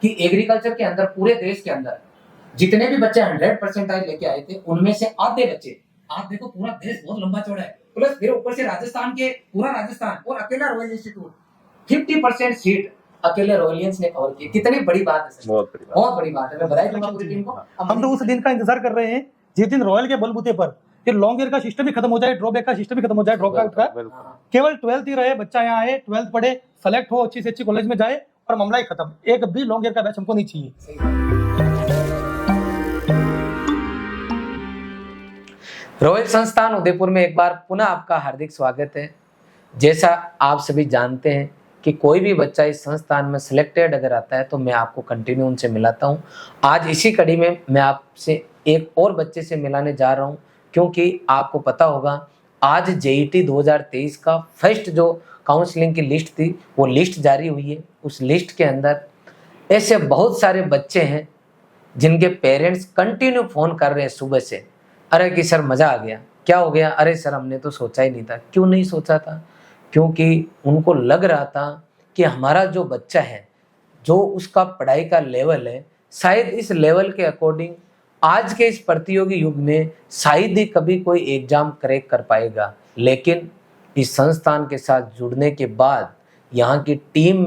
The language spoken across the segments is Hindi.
कि एग्रीकल्चर के अंदर पूरे देश के अंदर जितने भी बच्चे 100% लेके आए थे उनमें से आधे बच्चे, आप देखो पूरा देश बहुत लंबा चौड़ा है, प्लस फिर ऊपर से राजस्थान के पूरा राजस्थान और अकेला रॉयल इंस्टीट्यूट 50% सीट अकेले रॉयलियंस ने कवर की। कितनी बड़ी बात है सर, बहुत बड़ी बात है। मैं बधाई दूंगा पूरी टीम को। हम तो उस दिन का इंतजार कर रहे हैं जिस दिन रॉयल के बलबूते पर फिर लॉन्ग ईयर का सिस्टम भी खत्म हो जाए, ड्रॉबैक का सिस्टम भी खत्म हो जाए, ड्रॉप आउट का केवल 12th ही रहे, बच्चा यहाँ आए 12th पढ़े, सेलेक्ट हो, अच्छी से अच्छी कॉलेज में जाए और मामला ही खत्म। एक भी लॉन्ग ईयर का बैच हमको नहीं चाहिए। रॉयल संस्थान उदयपुर में एक बार पुनः आपका हार्दिक स्वागत है। जैसा आप सभी जानते हैं कि कोई भी बच्चा इस संस्थान में सिलेक्टेड अगर आता है तो मैं आपको कंटिन्यू उनसे मिलाता हूं। आज इसी कड़ी में मैं आपसे एक और बच्चे से मिलाने जा रहा हूं, क्योंकि आपको पता होगा आज जेईटी 2023 का फर्स्ट जो काउंसलिंग की लिस्ट थी वो लिस्ट जारी हुई है। उस लिस्ट के अंदर ऐसे बहुत सारे बच्चे हैं जिनके पेरेंट्स कंटिन्यू फ़ोन कर रहे हैं सुबह से, अरे कि सर मज़ा आ गया, क्या हो गया, अरे सर हमने तो सोचा ही नहीं था। क्यों नहीं सोचा था? क्योंकि उनको लग रहा था कि हमारा जो बच्चा है, जो उसका पढ़ाई का लेवल है, शायद इस लेवल के अकॉर्डिंग आज के इस प्रतियोगी युग में शायद ही कभी कोई एग्ज़ाम क्रैक कर पाएगा। लेकिन इस संस्थान के साथ जुड़ने के बाद, यहाँ की टीम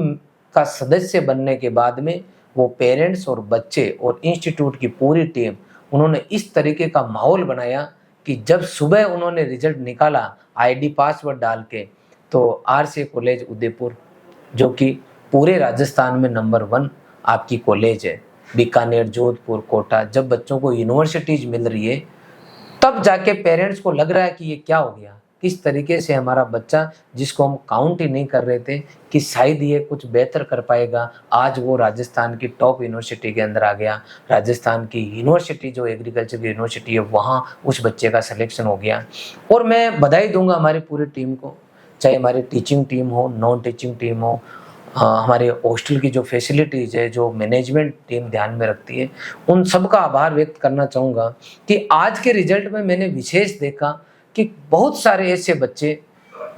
का सदस्य बनने के बाद में वो पेरेंट्स और बच्चे और इंस्टीट्यूट की पूरी टीम, उन्होंने इस तरीके का माहौल बनाया कि जब सुबह उन्होंने रिजल्ट निकाला आईडी पासवर्ड डाल के, तो आरसी कॉलेज उदयपुर जो कि पूरे राजस्थान में नंबर 1 आपकी कॉलेज है, बीकानेर, जोधपुर, कोटा, जब बच्चों को यूनिवर्सिटीज मिल रही है तब जाके पेरेंट्स को लग रहा है कि ये क्या हो गया, किस तरीके से हमारा बच्चा जिसको हम काउंट ही नहीं कर रहे थे कि शायद ये कुछ बेहतर कर पाएगा, आज वो राजस्थान की टॉप यूनिवर्सिटी के अंदर आ गया। राजस्थान की यूनिवर्सिटी जो एग्रीकल्चर की यूनिवर्सिटी है वहाँ उस बच्चे का सिलेक्शन हो गया। और मैं बधाई दूंगा हमारी पूरी टीम को, चाहे हमारी टीचिंग टीम हो, नॉन टीचिंग टीम हो, हमारे हॉस्टल की जो फैसिलिटीज़ है, जो मैनेजमेंट टीम ध्यान में रखती है, उन सब का आभार व्यक्त करना चाहूँगा कि आज के रिजल्ट में मैंने विशेष देखा कि बहुत सारे ऐसे बच्चे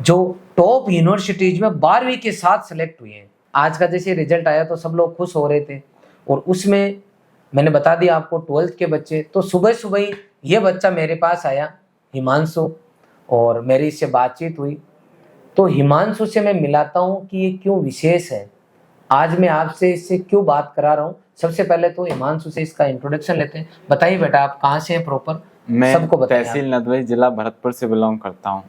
जो टॉप यूनिवर्सिटीज़ में 12वीं के साथ सेलेक्ट हुए हैं। आज का जैसे रिजल्ट आया तो सब लोग खुश हो रहे थे, और उसमें मैंने बता दिया आपको 12th के बच्चे। तो सुबह सुबह ही ये बच्चा मेरे पास आया, हिमांशु, और मेरी इससे बातचीत हुई। तो हिमांशु से मैं मिलाता हूँ कि ये क्यों विशेष है, आज मैं आपसे इससे क्यों बात करा रहा हूँ। सबसे पहले तो हिमांशु से इसका इंट्रोडक्शन लेते हैं। बताइए बेटा, आप कहाँ से हैं प्रॉपर? मैं सबको बताइए। तहसील नदबई, जिला भरतपुर से बिलोंग करता हूँ।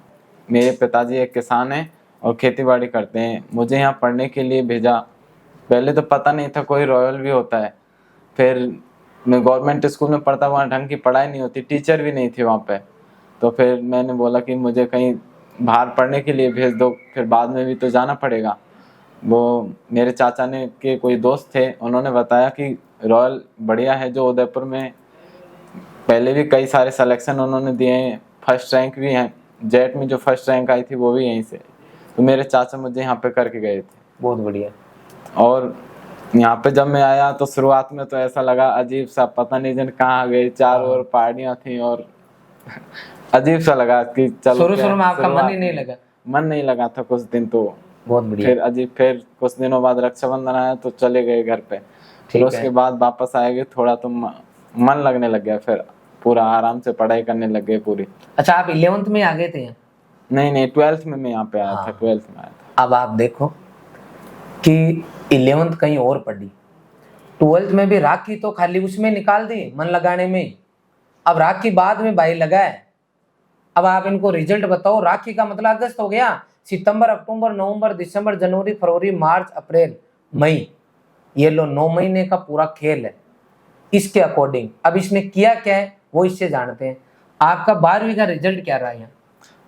मेरे पिताजी एक किसान हैं और खेतीबाड़ी करते हैं। मुझे यहाँ पढ़ने के लिए भेजा। पहले तो पता नहीं था कोई रॉयल भी होता है। फिर मैं गवर्नमेंट स्कूल में पढ़ता, वहाँ ढंग की पढ़ाई नहीं होती, टीचर भी नहीं थे वहाँ पे। तो फिर मैंने बोला कि मुझे कहीं बाहर पढ़ने के लिए भेज दो, फिर बाद में भी तो जाना पड़ेगा। वो मेरे चाचा ने के कोई दोस्त थे, उन्होंने बताया कि रॉयल बढ़िया है, जो उदयपुर में पहले भी कई सारे सिलेक्शन उन्होंने दिए हैं, फर्स्ट रैंक भी हैं। जेट में जो फर्स्ट रैंक आई थी वो भी यहीं से। तो मेरे चाचा मुझे यहाँ पे करके गए थे। बहुत बढ़िया। और यहाँ पे जब मैं आया तो शुरुआत में तो ऐसा लगा अजीब सा, पता नहीं जन कहाँ गए, चारों ओर पहाड़ियाँ थी और अजीब सा लगा कि चलो। शुरू में आपका मन ही नहीं लगा? मन नहीं लगा था कुछ दिन तो। बहुत बढ़िया। फिर अजीब, फिर कुछ दिनों बाद रक्षाबंधन आया तो चले गए घर पे। फिर उसके बाद वापस आएंगे, थोड़ा तो मन लगने लग गया, फिर पूरा आराम से पढ़ाई करने लग गए पूरी। अच्छा, आप 11th में आ गए थे? नहीं, 12th में मैं यहाँ पे आया था। 12th में आया था। अब आप देखो कि 11th कहीं और पढ़ी, 12th में भी राखी तो खाली उसमें निकाल दी मन लगाने में। अब राखी बाद में भाई लगा है। अब आप इनको रिजल्ट बताओ। राखी का मतलब अगस्त हो गया, सितंबर, अक्टूबर, नवंबर, दिसंबर, जनवरी, फरवरी, मार्च, अप्रैल, मई, ये लो 9 महीने का पूरा खेल है। इसके अकॉर्डिंग अब इसने किया क्या है वो इससे जानते हैं। आपका 12वीं का रिजल्ट क्या रहा है?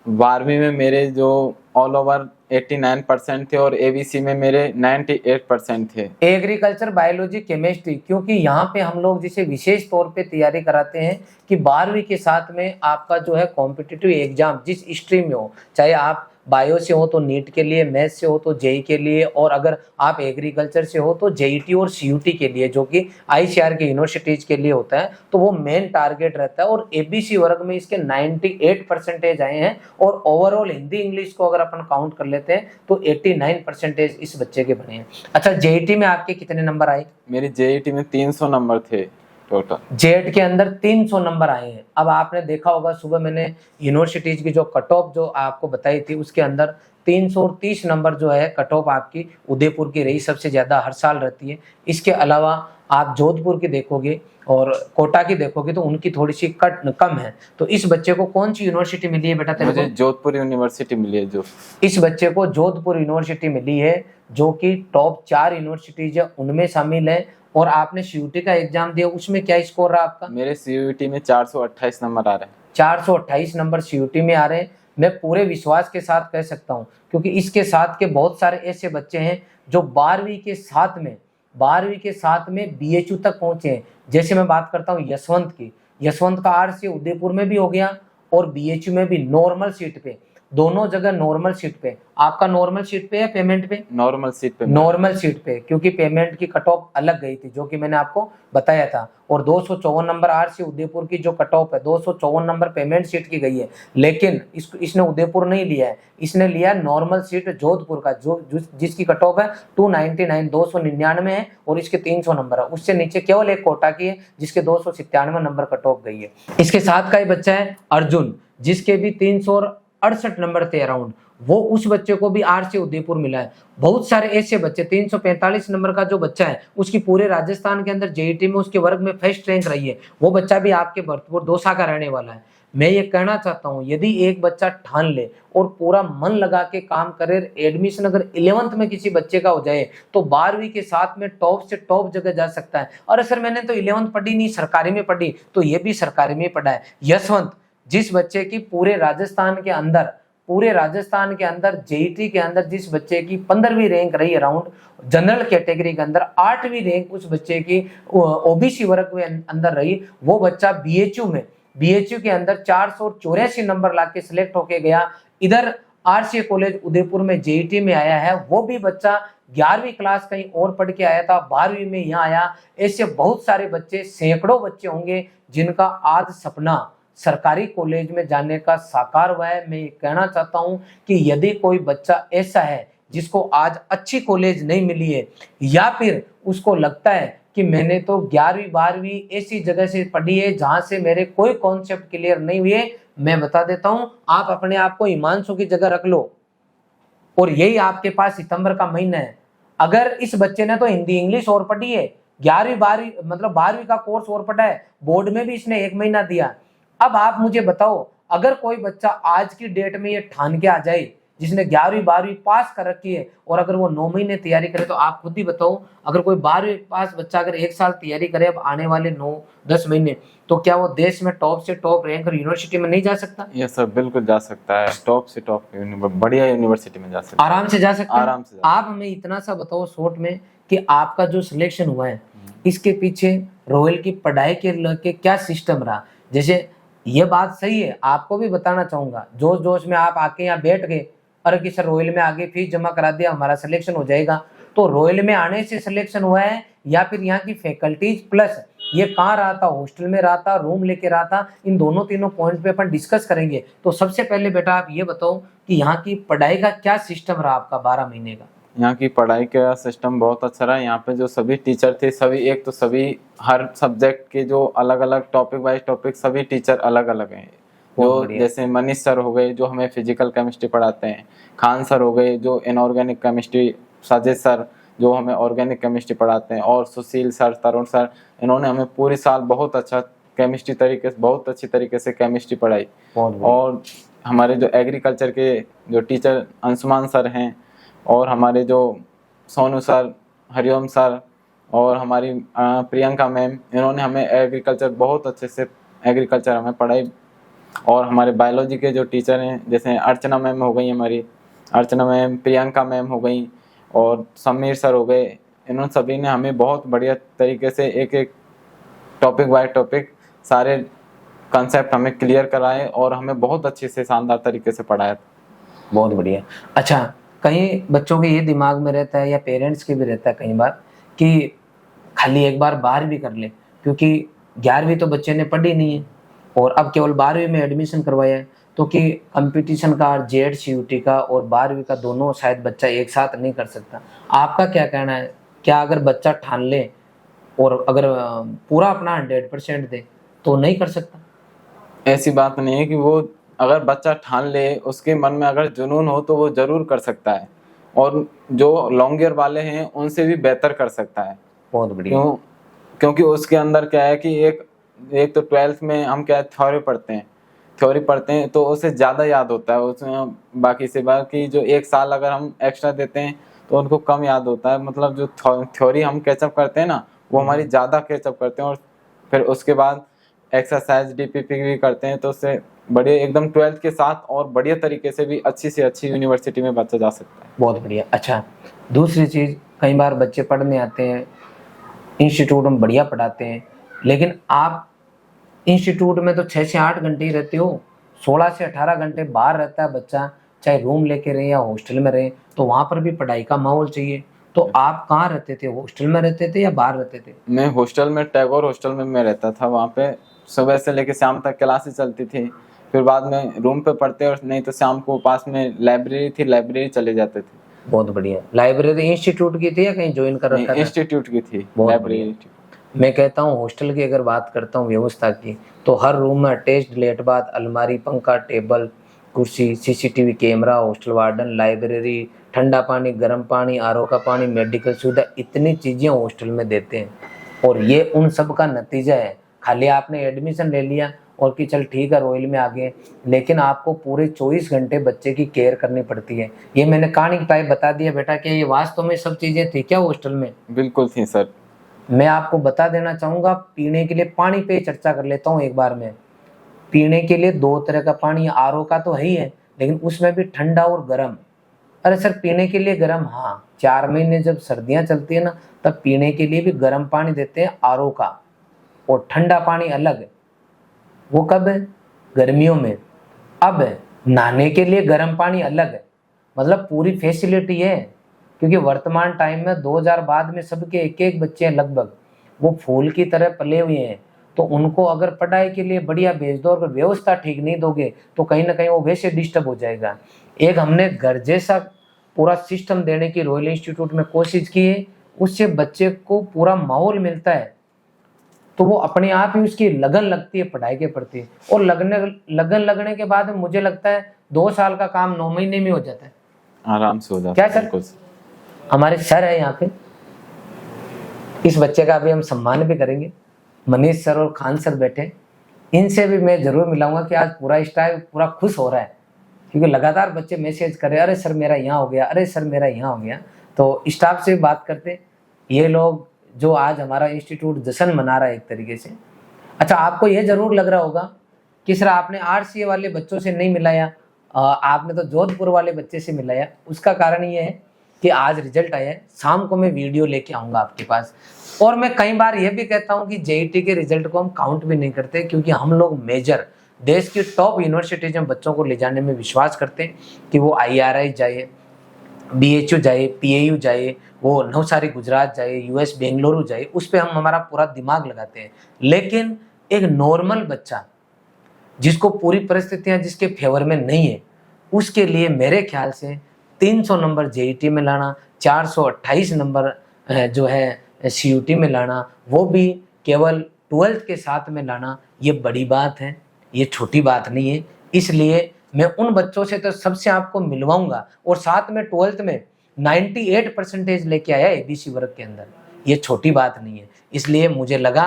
12वीं में मेरे जो ऑल ओवर 89% थे और एबीसी में मेरे 98% थे। एग्रीकल्चर, बायोलॉजी, केमिस्ट्री, क्योंकि यहाँ पे हम लोग जिसे विशेष तौर पे तैयारी कराते हैं कि 12वीं के साथ में आपका जो है कॉम्पिटिटिव एग्जाम जिस स्ट्रीम में हो, चाहे आप बायो से हो तो नीट के लिए, मैथ से हो तो जेई के लिए, और अगर आप एग्रीकल्चर से हो तो जेईटी और सीयूटी के लिए, जो कि आईसीआर के यूनिवर्सिटीज के लिए होता है। तो वो मेन टारगेट रहता है। और एबीसी वर्ग में इसके 98% आए हैं, और ओवरऑल हिंदी इंग्लिश को अगर अपन काउंट कर लेते हैं तो 89% इस बच्चे के बने हैं। अच्छा, जेईटी में आपके कितने नंबर आए? मेरी जेईटी में 300 नंबर थे टोटल। जेड के अंदर 300 नंबर आए हैं। अब आपने देखा होगा, सुबह मैंने यूनिवर्सिटीज की जो कट ऑफ जो आपको बताई थी, उसके अंदर 330 नंबर जो है कट ऑफ आपकी उदयपुर की रही, सबसे ज्यादा हर साल रहती है। इसके अलावा आप जोधपुर की देखोगे और कोटा की देखोगे तो उनकी थोड़ी सी कम है। तो इस बच्चे को कौन सी यूनिवर्सिटी मिली है बेटा तेरे को? मुझे जोधपुर यूनिवर्सिटी मिली है। जो इस बच्चे को जोधपुर यूनिवर्सिटी मिली है, जो कि टॉप 4 यूनिवर्सिटीज है उनमें शामिल है। और आपने सीयूटी का एग्जाम दिया, उसमें क्या स्कोर रहा आपका? मेरे सीयूटी में 428 नंबर आ रहे हैं। 428 नंबर सीयूटी में आ रहे हैं। मैं पूरे विश्वास के साथ कह सकता हूं, क्योंकि इसके साथ के बहुत सारे ऐसे बच्चे हैं जो 12वीं के साथ में बीएचयू तक पहुंचे हैं। जैसे मैं बात करता हूं यशवंत की, यशवंत का आर्ट्स उदयपुर में भी हो गया और बीएचयू में भी नॉर्मल सीट पे, दोनों जगह नॉर्मल सीट पे। आपका नॉर्मल सीट पे है पेमेंट पे? नॉर्मल सीट पे। नॉर्मल सीट पे, क्योंकि पेमेंट की कट ऑफ अलग गई थी, जो कि मैंने आपको बताया था। और 254 नंबर आरसी उदयपुर की जो कट ऑफ है, 254 नंबर पेमेंट सीट की गई है। लेकिन इसने उदयपुर नहीं लिया है, इसने लिया नॉर्मल सीट जोधपुर का, जिसकी कट ऑफ है 299 299 है, और इसके 300 नंबर है। उससे नीचे केवल एक कोटा की है जिसके 297 नंबर कट ऑफ गई है। इसके साथ का ही बच्चा है अर्जुन, जिसके भी 368 नंबर थे अराउंड। वो उस बच्चे को भी आरसी उदयपुर मिला है। बहुत सारे ऐसे बच्चे, 345 नंबर का जो बच्चा है, उसकी पूरे राजस्थान के अंदर जेईटी में उसके वर्ग में फर्स्ट रैंक रही है। वो बच्चा भी आपके भरतपुर दौसा का रहने वाला है। मैं ये कहना चाहता हूँ, यदि एक बच्चा ठान ले और पूरा मन लगा के काम करे, एडमिशन अगर 11th में किसी बच्चे का हो जाए तो 12वीं के साथ में टॉप से टॉप जगह जा सकता है। अरे सर, मैंने तो 11th पढ़ी नहीं, सरकारी में पढ़ी, तो ये भी सरकारी में पढ़ा है। यशवंत, जिस बच्चे की पूरे राजस्थान के अंदर जेईटी के अंदर जिस बच्चे की 15वीं रैंक रही अराउंड, जनरल कैटेगरी के अंदर 8वीं रैंक उस बच्चे की ओबीसी वर्ग में अंदर रही, वो बच्चा बीएचयू के अंदर 484 नंबर लाके सिलेक्ट होके गया। इधर आरसीए कॉलेज उदयपुर में जेईटी में आया है। वो भी बच्चा 11वीं क्लास कहीं और पढ़ के आया था, 12वीं में यहाँ आया। ऐसे बहुत सारे बच्चे, सैकड़ों बच्चे होंगे जिनका आज सपना सरकारी कॉलेज में जाने का साकार हुआ है। मैं ये कहना चाहता हूं कि यदि कोई बच्चा ऐसा है जिसको आज अच्छी कॉलेज नहीं मिली है, या फिर उसको लगता है कि मैंने तो 11वीं 12वीं ऐसी जगह से पढ़ी है जहां से मेरे कोई कॉन्सेप्ट क्लियर नहीं हुए, मैं बता देता हूं, आप अपने आप को हिमांशु की जगह रख लो। और यही आपके पास सितंबर का महीना है। अगर इस बच्चे ने तो हिंदी इंग्लिश और पढ़ी है, 11वीं 12वीं मतलब 12वीं का कोर्स और पढ़ा है, बोर्ड में भी इसने 1 महीना दिया। अब आप मुझे बताओ, अगर कोई बच्चा आज की डेट में ये ठान के आ जाए, जिसने 11वीं 12वीं पास कर रखी है, और अगर वो 9 महीने तैयारी करे, तो आप खुद ही बताओ, अगर कोई 12वीं पास बच्चा अगर 1 साल तैयारी करे, अब आने वाले 9-10 महीने, तो क्या वो देश में टॉप से टॉप रैंक यूनिवर्सिटी में नहीं जा सकता? ये सब बिल्कुल जा सकता है, टॉप से टॉप बढ़िया यूनिवर्सिटी में जा सकता है, आराम से जा सकता है। आराम से। आप हमें इतना सा बताओ शॉर्ट में कि आपका जो सिलेक्शन हुआ है, इसके पीछे रॉयल की पढ़ाई के लेके क्या सिस्टम रहा? जैसे ये बात सही है, आपको भी बताना चाहूंगा, जोश जोश में आप आके यहाँ बैठ गए, अरे कि सर रॉयल में आगे फीस जमा करा दिया, हमारा सिलेक्शन हो जाएगा। तो रॉयल में आने से सिलेक्शन हुआ है, या फिर यहाँ की फैकल्टीज प्लस ये कहाँ रहा था, हॉस्टल में रहा था, रूम लेके रहा था? इन दोनों तीनों पॉइंट पे अपन डिस्कस करेंगे। तो सबसे पहले बेटा आप ये बताओ कि यहाँ की पढ़ाई का क्या सिस्टम रहा आपका 12 महीने का? यहाँ की पढ़ाई का सिस्टम बहुत अच्छा रहा। यहाँ पे जो सभी टीचर थे, सभी हर सब्जेक्ट के जो अलग अलग टॉपिक वाइज टॉपिक, सभी टीचर अलग अलग हैं। जो जैसे मनीष सर हो गए जो हमें फिजिकल केमिस्ट्री पढ़ाते हैं, खान सर हो गए जो इनऑर्गेनिक केमिस्ट्री, साजिद सर जो हमें ऑर्गेनिक केमिस्ट्री पढ़ाते हैं, और सुशील सर, तरुण सर, इन्होंने हमें पूरे साल बहुत अच्छी तरीके से केमिस्ट्री पढ़ाई। और हमारे जो एग्रीकल्चर के जो टीचर अंशुमान सर हैं, और हमारे जो सोनू सर, हरिओम सर, और हमारी प्रियंका मैम, इन्होंने हमें एग्रीकल्चर बहुत अच्छे से एग्रीकल्चर हमें पढ़ाई। और हमारे बायोलॉजी के जो टीचर हैं, जैसे अर्चना मैम हो गई, हमारी अर्चना मैम, प्रियंका मैम हो गई, और समीर सर हो गए, इन्होंने सभी ने हमें बहुत बढ़िया तरीके से एक एक टॉपिक बाय टॉपिक सारे कंसेप्ट हमें क्लियर कराए, और हमें बहुत अच्छे से शानदार तरीके से पढ़ाया। बहुत बढ़िया। अच्छा, कहीं बच्चों के ये दिमाग में रहता है या पेरेंट्स के भी रहता है कई बार कि खाली एक बार 12वीं कर ले, क्योंकि 11वीं तो बच्चे ने पढ़ी नहीं है और अब केवल 12वीं में एडमिशन करवाया है, तो कि कंपटीशन का जेड सीयूटी का और 12वीं का दोनों शायद बच्चा एक साथ नहीं कर सकता। आपका क्या कहना है, क्या अगर बच्चा ठान ले और अगर पूरा अपना 100% दे तो नहीं कर सकता? ऐसी बात नहीं है कि वो, अगर बच्चा ठान ले, उसके मन में अगर जुनून हो तो वो जरूर कर सकता है, और जो लॉन्ग ईयर वाले हैं उनसे भी बेहतर कर सकता है। बहुत बढ़िया। क्योंकि उसके अंदर क्या है कि एक तो 12th में हम क्या थ्योरी पढ़ते हैं तो उसे ज़्यादा याद होता है उसमें, बाकी जो एक साल अगर हम एक्स्ट्रा देते हैं तो उनको कम याद होता है। मतलब जो थ्योरी हम कैचअप करते हैं ना, वो हमारी ज़्यादा कैचअप करते हैं, और फिर उसके बाद एक्सरसाइज डीपीपी भी करते हैं, तो उससे बढ़िया एकदम 12th के साथ और बढ़िया तरीके से भी अच्छी से अच्छी यूनिवर्सिटी में बच्चा जा सकता है। बहुत बढ़िया। अच्छा, दूसरी चीज़, कई बार बच्चे पढ़ने आते हैं, इंस्टीट्यूट में बढ़िया पढ़ाते हैं, लेकिन आप इंस्टीट्यूट में तो 6 से 8 घंटे ही रहते हो, 16 से 18 घंटे बाहर रहता है बच्चा, चाहे रूम लेके रहे या हॉस्टल में रहे, तो वहाँ पर भी पढ़ाई का माहौल चाहिए। तो आप कहाँ रहते थे, हॉस्टल में रहते थे या बाहर रहते थे? मैं हॉस्टल में, टैगोर हॉस्टल में मैं रहता था। वहाँ पे सुबह से लेकर शाम तक क्लासेस चलती थी, फिर बाद में रूम पे पढ़ते, और नहीं तो शाम को पास में लाइब्रेरी थी, लाइब्रेरी चले जाते थे। बहुत बढ़िया। लाइब्रेरी इंस्टीट्यूट की थी या कहीं ज्वाइन कर रखा था? इंस्टीट्यूट की थी बहुत लाइब्रेरी। मैं कहता हूँ हॉस्टल की अगर बात करता हूँ व्यवस्था की, तो हर रूम में अटैच्ड लेट बाथ, अलमारी, पंखा, टेबल, कुर्सी, CCTV camera, hostel warden, library, ठंडा पानी, गर्म पानी, आरओ का पानी, मेडिकल सुविधा, इतनी चीज़ें हॉस्टल में देते हैं। और ये उन सब का नतीजा है। खाली आपने एडमिशन ले लिया और कि चल ठीक है रॉयल में आ गए, लेकिन आपको पूरे 24 घंटे बच्चे की केयर करनी पड़ती है। ये मैंने कहानी टाइप बता दिया बेटा कि ये वास्तव में सब चीज़ें थी क्या हॉस्टल में? बिल्कुल थी सर। मैं आपको बता देना चाहूँगा, पीने के लिए पानी पे चर्चा कर लेता हूँ एक बार में। पीने के लिए 2 तरह का पानी, आरओ का तो है ही है, लेकिन उसमें भी ठंडा और गर्म। अरे सर, पीने के लिए गर्म, हाँ 4 महीने जब सर्दियाँ चलती है ना, तब पीने के लिए भी गर्म पानी देते हैं आरओ का, और ठंडा पानी अलग। वो कब है? गर्मियों में। अब नहाने के लिए गर्म पानी अलग है। मतलब पूरी फैसिलिटी है, क्योंकि वर्तमान टाइम में 2000 बाद में सबके एक एक बच्चे हैं लगभग, वो फूल की तरह पले हुए हैं। तो उनको अगर पढ़ाई के लिए बढ़िया भेज दो, अगर व्यवस्था ठीक नहीं दोगे तो कहीं ना कहीं वो वैसे डिस्टर्ब हो जाएगा। एक हमने घर जैसा पूरा सिस्टम देने की रॉयल इंस्टीट्यूट में कोशिश की है, उससे बच्चे को पूरा माहौल मिलता है, तो वो अपने आप ही उसकी लगन लगती है पढ़ाई के प्रति। और लगन लगने के बाद मुझे लगता है 2 साल का काम 9 महीने में हो जाता है, आराम से हो जाता क्या है। सर? बिल्कुल। हमारे सर है यहाँ पे, इस बच्चे का भी हम सम्मान भी करेंगे। मनीष सर और खान सर बैठे, इनसे भी मैं जरूर मिलाऊंगा कि आज पूरा स्टाफ पूरा खुश हो रहा है, क्योंकि लगातार बच्चे मैसेज कर रहे हैं, अरे सर मेरा यहाँ हो गया, अरे सर मेरा यहाँ हो गया। तो स्टाफ से बात करते, ये लोग जो आज हमारा इंस्टीट्यूट जश्न मना रहा है एक तरीके से। अच्छा, आपको ये जरूर लग रहा होगा कि सर आपने आरसीए वाले बच्चों से नहीं मिलाया, आपने तो जोधपुर वाले बच्चे से मिलाया। उसका कारण ये है कि आज रिजल्ट आया है, शाम को मैं वीडियो लेके आऊँगा आपके पास। और मैं कई बार ये भी कहता हूँ कि जेईटी के रिजल्ट को हम काउंट भी नहीं करते, क्योंकि हम लोग मेजर देश की टॉप यूनिवर्सिटीज में बच्चों को ले जाने में विश्वास करते हैं कि वो IRI जाए, BHU जाए, PAU जाए, वो नवसारी गुजरात जाए, US बेंगलुरु जाए, उस पर हम हमारा पूरा दिमाग लगाते हैं। लेकिन एक नॉर्मल बच्चा जिसको पूरी परिस्थितियां जिसके फेवर में नहीं है, उसके लिए मेरे ख्याल से 300 नंबर जेईटी में लाना, 428 नंबर जो है CUT में लाना, वो भी केवल 12th के साथ में लाना, ये बड़ी बात है, ये छोटी बात नहीं है। इसलिए मैं उन बच्चों से तो सबसे आपको मिलवाऊंगा, और साथ में 12th में 98% लेके आया ABC वर्ग के अंदर, ये छोटी बात नहीं है। इसलिए मुझे लगा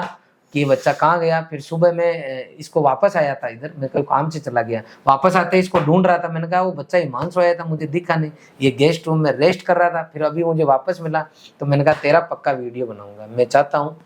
कि ये बच्चा कहाँ गया। फिर सुबह मैं इसको वापस आया था, इधर मैं कोई काम से चला गया, वापस आते इसको ढूंढ रहा था, मैंने कहा वो बच्चा हिमांशु आया था, मुझे दिखा नहीं, ये गेस्ट रूम में रेस्ट कर रहा था। फिर अभी मुझे वापस मिला, तो मैंने कहा तेरा पक्का वीडियो बनाऊंगा। मैं चाहता हूँ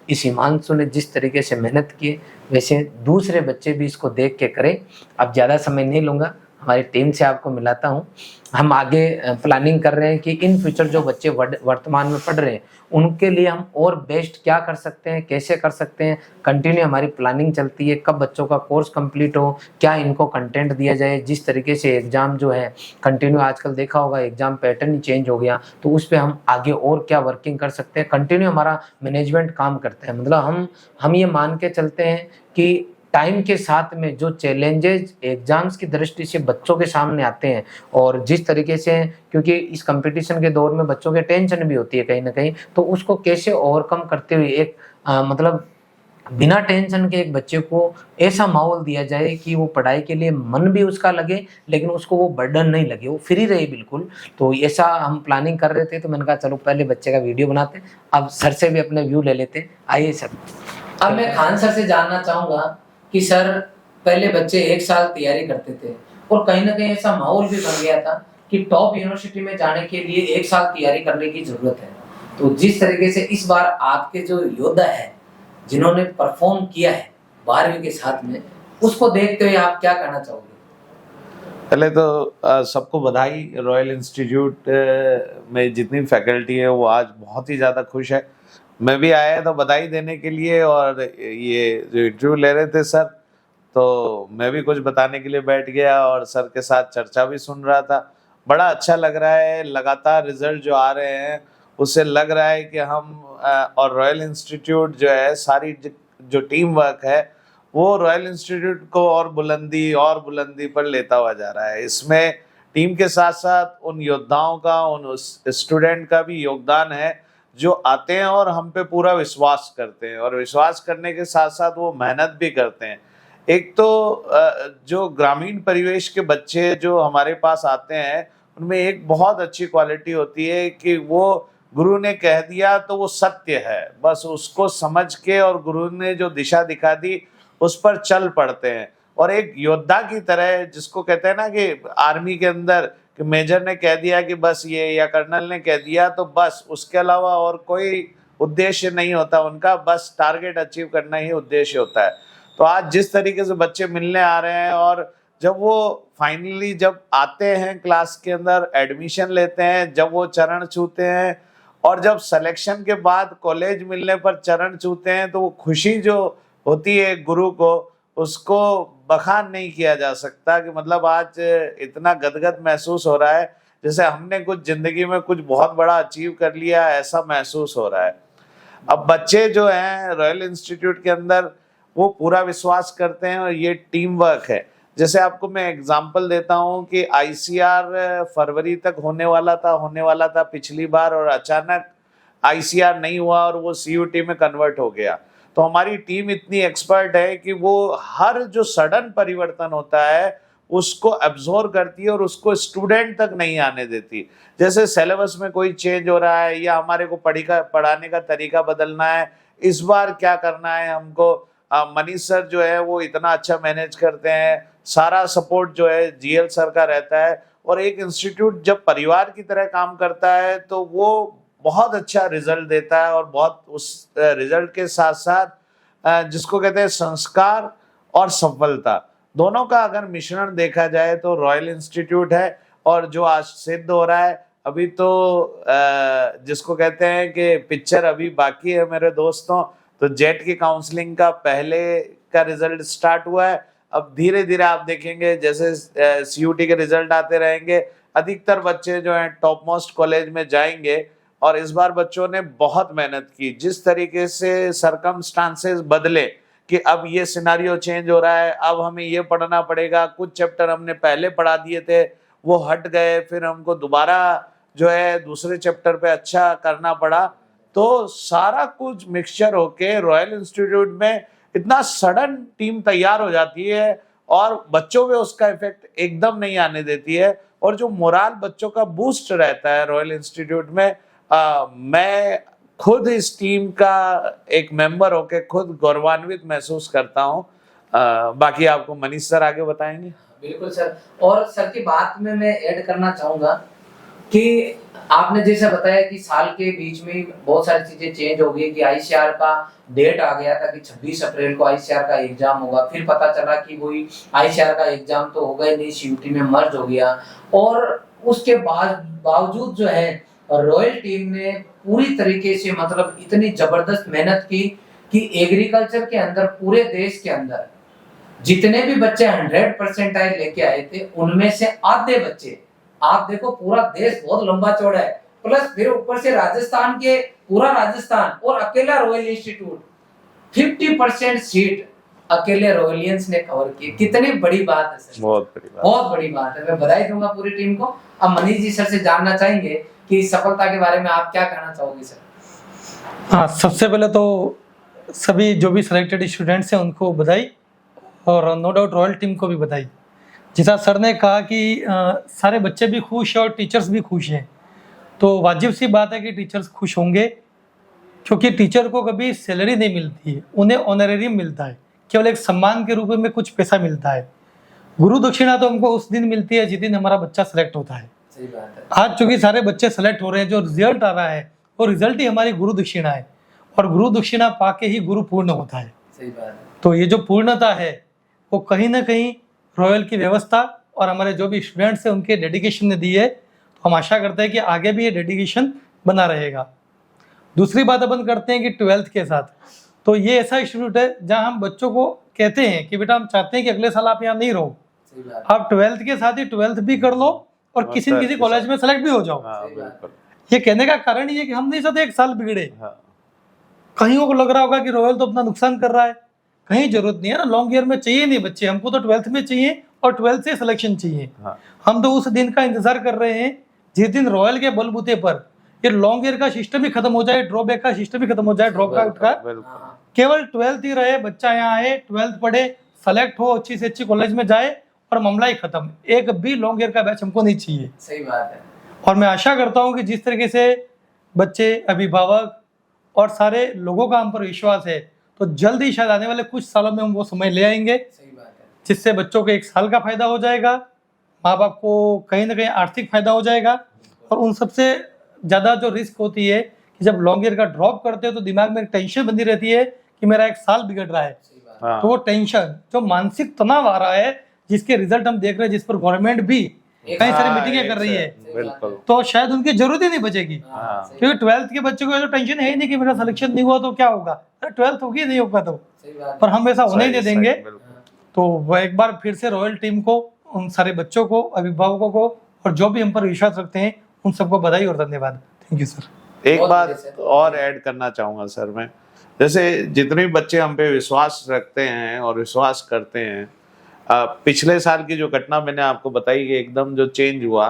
इस हिमांशु ने जिस तरीके से मेहनत की, वैसे दूसरे बच्चे भी इसको देख के करें। अब ज़्यादा समय नहीं लूँगा, हमारी टीम से आपको मिलाता हूँ। हम आगे प्लानिंग कर रहे हैं कि इन फ्यूचर जो बच्चे वर्तमान में पढ़ रहे हैं उनके लिए हम और बेस्ट क्या कर सकते हैं, कैसे कर सकते हैं। कंटिन्यू हमारी प्लानिंग चलती है, कब बच्चों का कोर्स कंप्लीट हो, क्या इनको कंटेंट दिया जाए, जिस तरीके से एग्ज़ाम जो है कंटिन्यू, आजकल देखा होगा एग्ज़ाम पैटर्न ही चेंज हो गया, तो उस पर हम आगे और क्या वर्किंग कर सकते हैं। कंटिन्यू हमारा मैनेजमेंट काम करता है। मतलब हम ये मान के चलते हैं कि टाइम के साथ में जो चैलेंजेस एग्जाम्स की दृष्टि से बच्चों के सामने आते हैं और जिस तरीके से, क्योंकि इस कंपटीशन के दौर में बच्चों के टेंशन भी होती है कहीं ना कहीं, तो उसको कैसे ओवरकम करते हुए एक मतलब बिना टेंशन के एक बच्चे को ऐसा माहौल दिया जाए कि वो पढ़ाई के लिए मन भी उसका लगे लेकिन उसको वो बर्डन नहीं लगे, वो फ्री रहे बिल्कुल। तो ऐसा हम प्लानिंग कर रहे थे, तो मैंने कहा चलो पहले बच्चे का वीडियो बनाते, अब सर से भी अपने व्यू ले लेते। आइए सर। अब मैं खान सर से जानना चाहूँगा कि सर पहले बच्चे 1 साल तैयारी करते थे और कहीं ना कहीं ऐसा माहौल भी बन गया था कि टॉप यूनिवर्सिटी में जाने के लिए 1 साल तैयारी करने की जरूरत है। तो जिस तरीके से इस बार आपके जो योद्धा है जिन्होंने परफॉर्म किया है 12वीं के साथ में, उसको देखते हुए आप क्या कहना चाहोगे? पहले तो सबको बधाई। रॉयल इंस्टीट्यूट में जितनी फैकल्टी है वो आज बहुत ही ज़्यादा खुश है। मैं भी आया था बधाई देने के लिए, और ये जो इंटरव्यू ले रहे थे सर, तो मैं भी कुछ बताने के लिए बैठ गया और सर के साथ चर्चा भी सुन रहा था। बड़ा अच्छा लग रहा है, लगातार रिजल्ट जो आ रहे हैं उससे लग रहा है कि हम और रॉयल इंस्टीट्यूट जो है, सारी जो टीम वर्क है वो रॉयल इंस्टीट्यूट को और बुलंदी पर लेता हुआ जा रहा है। इसमें टीम के साथ साथ उन योद्धाओं का, उन स्टूडेंट का भी योगदान है जो आते हैं और हम पे पूरा विश्वास करते हैं, और विश्वास करने के साथ साथ वो मेहनत भी करते हैं। एक तो जो ग्रामीण परिवेश के बच्चे जो हमारे पास आते हैं उनमें एक बहुत अच्छी क्वालिटी होती है कि वो गुरु ने कह दिया तो वो सत्य है, बस उसको समझ के और गुरु ने जो दिशा दिखा दी उस पर चल पड़ते हैं। और एक योद्धा की तरह, जिसको कहते हैं ना कि आर्मी के अंदर कि मेजर ने कह दिया कि बस ये, या कर्नल ने कह दिया तो बस, उसके अलावा और कोई उद्देश्य नहीं होता उनका, बस टारगेट अचीव करना ही उद्देश्य होता है। तो आज जिस तरीके से बच्चे मिलने आ रहे हैं, और जब वो फाइनली जब आते हैं क्लास के अंदर, एडमिशन लेते हैं, जब वो चरण छूते हैं, और जब सिलेक्शन के बाद कॉलेज मिलने पर चरण छूते हैं, तो वो खुशी जो होती है गुरु को, उसको बखान नहीं किया जा सकता। कि मतलब आज इतना गदगद महसूस हो रहा है जैसे हमने कुछ जिंदगी में कुछ बहुत बड़ा अचीव कर लिया, ऐसा महसूस हो रहा है। अब बच्चे जो हैं रॉयल इंस्टीट्यूट के अंदर वो पूरा विश्वास करते हैं, और ये टीम वर्क है। जैसे आपको मैं एग्जांपल देता हूँ कि आईसीआर फरवरी तक होने वाला था पिछली बार, और अचानक आईसीआर नहीं हुआ और वो सीयूटी में कन्वर्ट हो गया। तो हमारी टीम इतनी एक्सपर्ट है कि वो हर जो सडन परिवर्तन होता है उसको एब्जॉर्ब करती है और उसको स्टूडेंट तक नहीं आने देती। जैसे सिलेबस में कोई चेंज हो रहा है, या हमारे को पढ़ाने का तरीका बदलना है, इस बार क्या करना है हमको, मनीष सर जो है वो इतना अच्छा मैनेज करते हैं, सारा सपोर्ट जो है जीएल सर का रहता है। और एक इंस्टीट्यूट जब परिवार की तरह काम करता है तो वो बहुत अच्छा रिजल्ट देता है, और बहुत उस रिजल्ट के साथ साथ जिसको कहते हैं संस्कार और सफलता, दोनों का अगर मिश्रण देखा जाए तो रॉयल इंस्टीट्यूट है। और जो आज सिद्ध हो रहा है, अभी तो जिसको कहते हैं कि पिक्चर अभी बाकी है मेरे दोस्तों, तो जेट की काउंसलिंग का पहले का रिजल्ट स्टार्ट हुआ है। अब धीरे धीरे आप देखेंगे जैसे सीयूटी के रिजल्ट आते रहेंगे, अधिकतर बच्चे जो हैं टॉप मोस्ट कॉलेज में जाएंगे। और इस बार बच्चों ने बहुत मेहनत की, जिस तरीके से सरकमस्टांसेस बदले कि अब ये सिनारियो चेंज हो रहा है, अब हमें ये पढ़ना पड़ेगा, कुछ चैप्टर हमने पहले पढ़ा दिए थे वो हट गए, फिर हमको दोबारा जो है दूसरे चैप्टर पे अच्छा करना पड़ा। तो सारा कुछ मिक्सचर होके रॉयल इंस्टीट्यूट में इतना सडन टीम तैयार हो जाती है, और बच्चों पे उसका इफेक्ट एकदम नहीं आने देती है। और जो मोराल बच्चों का बूस्ट रहता है रॉयल इंस्टीट्यूट में, मैं खुद इस टीम का एक मेंबर होकर खुद गौरवान्वित महसूस करता हूँ। बाकी आपको मनीष सर आगे बताएंगे। बिल्कुल सर। और सर की बात में मैं ऐड करना चाहूँगा कि आपने जैसा बताया कि साल के बीच में बहुत सारी चीजें चेंज हो गई, कि आईसीआर का डेट आ गया था कि 26 अप्रैल को आईसीआर का एग्जाम होगा, फिर पता चला कि वही आईसीआर का एग्जाम तो होगा ही नहीं, सीयूटी में मर्ज हो गया। और उसके बावजूद जो है रॉयल टीम ने पूरी तरीके से मतलब इतनी जबरदस्त मेहनत की कि एग्रीकल्चर के अंदर पूरे देश के अंदर जितने भी बच्चे 100% लेके आए थे उनमें से आधे बच्चे, आप देखो पूरा देश बहुत लंबा चौड़ा है, प्लस फिर ऊपर से राजस्थान के पूरा राजस्थान और अकेला रॉयल इंस्टीट्यूट 50% सीट अकेले रॉयलियंस ने कवर की। कितनी बड़ी बात है सर, बहुत बड़ी बात, बहुत बड़ी बात है। मैं बधाई दूंगा पूरी टीम को। अब मनीष जी सर से जानना चाहेंगे कि इस सफलता के बारे में आप क्या कहना चाहोगे सर? हाँ, सबसे पहले तो सभी जो भी सिलेक्टेड स्टूडेंट्स हैं उनको बधाई, और नो डाउट रॉयल टीम को भी बधाई। जैसा सर ने कहा कि सारे बच्चे भी खुश हैं और टीचर्स भी खुश हैं, तो वाजिब सी बात है कि टीचर्स खुश होंगे, क्योंकि टीचर को कभी सैलरी नहीं मिलती है, उन्हें ऑनरेरियम मिलता है, केवल एक सम्मान के रूप में कुछ पैसा मिलता है। गुरु दक्षिणा तो हमको उस दिन मिलती है जिस दिन हमारा बच्चा सेलेक्ट होता है। सही बात है। आज चूंकि सारे बच्चे सेलेक्ट हो रहे हैं, जो रिजल्ट आ रहा है वो रिजल्ट ही हमारी गुरु दक्षिणा है, और गुरु दक्षिणा पाके ही गुरु पूर्ण होता है। सही बात है। तो ये जो पूर्णता है वो कहीं ना कहीं रॉयल की व्यवस्था और हमारे जो भी स्टूडेंट्स हैं उनके डेडिकेशन ने दी है, तो हम आशा करते हैं कि आगे भी ये डेडिकेशन बना रहेगा। दूसरी बात अपन करते हैं कि 12th के साथ, तो ये ऐसा इंस्टीट्यूट है जहां हम बच्चों को कहते हैं कि बेटा हम चाहते हैं कि अगले साल आप यहाँ नहीं रहो, सही बात है। आप 12th के साथ ही 12th भी कर लो और किसी न किसी कॉलेज में सेलेक्ट भी हो जाओ। हाँ बिल्कुल, ये कहने का कारण ये कि हम नहीं चाहते एक साल बिगड़े। हाँ कहीं को लग रहा होगा कि रॉयल तो अपना नुकसान कर रहा है, कहीं जरूरत नहीं है ना, लॉन्ग ईयर में चाहिए नहीं बच्चे, हमको तो 12th में चाहिए और 12th से सिलेक्शन चाहिए। हाँ हम तो उस दिन का इंतजार कर रहे हैं जिस दिन रॉयल के बलबूते पर ये लॉन्ग ईयर का सिस्टम ही खत्म हो जाए, ड्रॉबैक का सिस्टम ही खत्म हो जाए, ड्रॉप आउट का, बिल्कुल, केवल 12th ही रहे, बच्चा यहाँ आए 12th पढ़े, सेलेक्ट हो, अच्छी से अच्छी कॉलेज में जाए और मामला ही खत्म। एक भी लॉन्ग ईयर का बैच हमको नहीं चाहिए। सही बात है। और मैं आशा करता हूँ कि जिस तरीके से बच्चे, अभिभावक और सारे लोगों का हम पर विश्वास है, तो जल्द ही शायद आने वाले कुछ सालों में हम वो समय ले आएंगे सही बात है। जिससे बच्चों को 1 साल का फायदा हो जाएगा, माँ बाप को कहीं ना कहीं आर्थिक फायदा हो जाएगा, और उन सबसे ज़्यादा जो रिस्क होती है कि जब लॉन्ग ईयर का ड्रॉप करते हो तो दिमाग में एक टेंशन बनी रहती है कि मेरा 1 साल बिगड़ रहा है। सही बात हाँ तो वो टेंशन, जो मानसिक तनाव आ रहा है, जिसके रिजल्ट हम देख रहे हैं, जिस पर गवर्नमेंट भी कई सारी मीटिंगें कर रही है, बिल्कुल, तो शायद उनकी जरूरत ही नहीं बचेगी। हाँ, सही क्योंकि 12th के बच्चे को ऐसा टेंशन है ही नहीं कि मेरा सिलेक्शन नहीं हुआ तो क्या होगा, 12th होगी नहीं होगा तो, सही बात है। पर हम ऐसा होने ही नहीं सही, देंगे। सही, बिल्कुल। तो वो एक बार फिर से रॉयल टीम को, उन सारे बच्चों को, अभिभावकों को और जो भी हम पर विश्वास रखते हैं, उन सबको बधाई और धन्यवाद। Thank you sir. एक बहुत बात बढ़िया सर। और ऐड करना चाहूंगा सर मैं, जैसे जितने भी बच्चे हम पे विश्वास रखते हैं और विश्वास करते हैं, पिछले साल की जो घटना मैंने आपको बताई कि एकदम जो चेंज हुआ,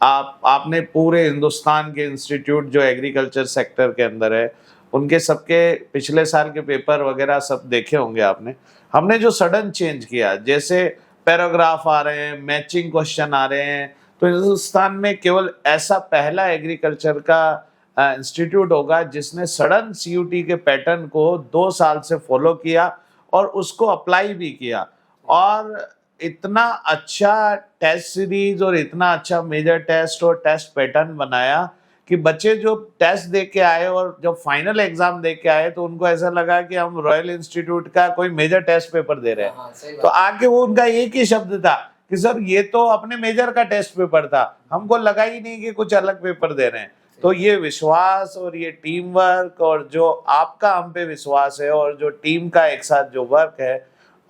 आपने पूरे हिंदुस्तान के इंस्टीट्यूट जो एग्रीकल्चर सेक्टर के अंदर है उनके सबके पिछले साल के पेपर वगैरह सब देखे होंगे आपने। हमने जो सडन चेंज किया, जैसे पैराग्राफ आ रहे हैं, मैचिंग क्वेश्चन आ रहे हैं, तो हिंदुस्तान में केवल ऐसा पहला एग्रीकल्चर का इंस्टीट्यूट होगा जिसने सडन सीयूटी के पैटर्न को 2 साल से फॉलो किया और उसको अप्लाई भी किया, और इतना अच्छा टेस्ट सीरीज और इतना अच्छा मेजर टेस्ट और टेस्ट पैटर्न बनाया कि बच्चे जो टेस्ट दे के आए और जब फाइनल एग्जाम दे के आए तो उनको ऐसा लगा कि हम रॉयल इंस्टीट्यूट का कोई मेजर टेस्ट पेपर दे रहे हैं। हाँ, सही तो बात। आके वो उनका एक ही शब्द था कि सर ये तो अपने मेजर का टेस्ट पेपर था, हमको लगा ही नहीं कि कुछ अलग पेपर दे रहे हैं। तो ये विश्वास और ये टीम वर्क और जो आपका हम पे विश्वास है और जो टीम का एक साथ जो वर्क है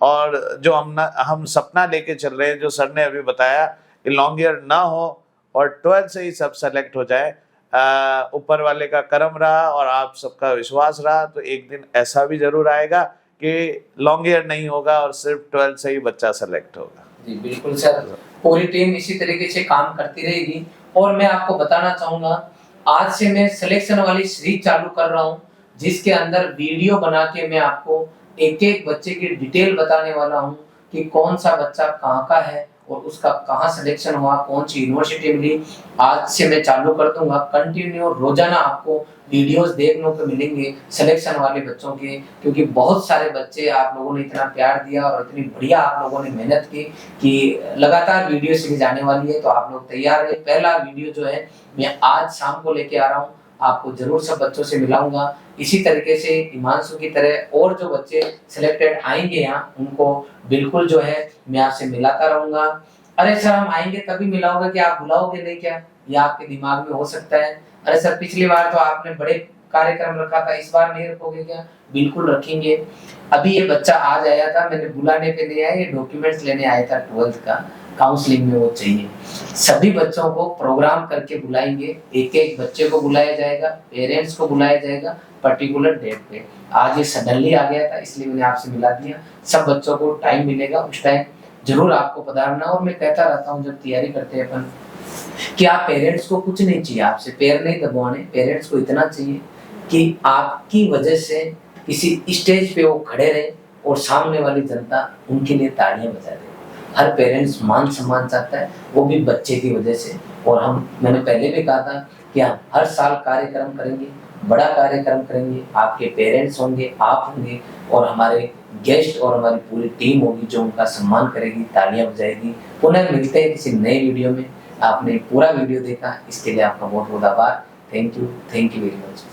और जो हम सपना लेके चल रहे हैं, जो सर ने अभी बताया कि लॉन्ग ईयर ना हो और 12th से ही सब सेलेक्ट हो जाए, ऊपर वाले का करम रहा और आप सबका विश्वास रहा, तो एक दिन ऐसा भी जरूर आएगा कि लॉन्ग ईयर नहीं होगा और सिर्फ 12th से ही बच्चा सेलेक्ट होगा। जी बिल्कुल सर, पूरी टीम इसी तरीके से काम करती रहेगी। और मैं आपको बताना चाहूंगा, आज से मैं सिलेक्शन वाली सीरीज चालू कर रहा हूँ जिसके अंदर वीडियो बना के मैं आपको एक एक बच्चे की डिटेल बताने वाला हूँ कि कौन सा बच्चा कहाँ का है और उसका कहाँ सिलेक्शन हुआ, कौन सी यूनिवर्सिटी मिली, आज से मैं चालू कर दूंगा। कंटिन्यू रोजाना आपको वीडियोस देखने को मिलेंगे सिलेक्शन वाले बच्चों के, क्योंकि बहुत सारे बच्चे आप लोगों ने इतना प्यार दिया और इतनी बढ़िया आप लोगों ने मेहनत की कि लगातार वीडियो सीरीज आने वाली है, तो आप लोग तैयार रहे। पहला वीडियो जो है मैं आज शाम को लेके आ रहा हूँ, आपको जरूर सब बच्चों से मिलाऊंगा। इसी तरीके से हिमांशु की तरह और जो बच्चे सिलेक्टेड आएंगे यहाँ, उनको बिल्कुल जो है मैं आपसे मिलाता रहूंगा। अरे सर हम आएंगे तभी मिलाऊंगा कि आप बुलाओगे नहीं क्या, ये आपके दिमाग में हो सकता है। अरे सर पिछली बार तो आपने बड़े कार्यक्रम रखा था, इस बार नहीं रखोगे क्या? बिल्कुल रखेंगे। अभी ये बच्चा आज आया था, मैंने बुलाने पे नहीं आया, ये डॉक्यूमेंट्स लेने आया था 12th का, काउंसलिंग में वो चाहिए। सभी बच्चों को प्रोग्राम करके बुलाएंगे, एक एक बच्चे को बुलाया जाएगा, पेरेंट्स को बुलाया जाएगा पर्टिकुलर डेट पे। आज ये सडनली आ गया था इसलिए मैंने आपसे मिला दिया। सब बच्चों को टाइम मिलेगा, उस टाइम जरूर आपको पधारना। और मैं कहता रहता हूँ जब तैयारी करते हैं अपन कि आप पेरेंट्स को कुछ नहीं चाहिए, आपसे पैर नहीं दबाने, पेरेंट्स को इतना चाहिए कि आपकी वजह से किसी स्टेज पे वो खड़े रहे और सामने वाली जनता उनके लिए तालियां बजा दे। हर पेरेंट्स मान सम्मान चाहता है, वो भी बच्चे की वजह से। और मैंने पहले भी कहा था कि हम हर साल कार्यक्रम करेंगे, बड़ा कार्यक्रम करेंगे, आपके पेरेंट्स होंगे, आप होंगे और हमारे गेस्ट और हमारी पूरी टीम होगी जो उनका सम्मान करेगी, तालियां बजाएगी। पुनः मिलते हैं किसी नए वीडियो में। आपने पूरा वीडियो देखा इसके लिए आपका बहुत बहुत आभार। Thank you very much.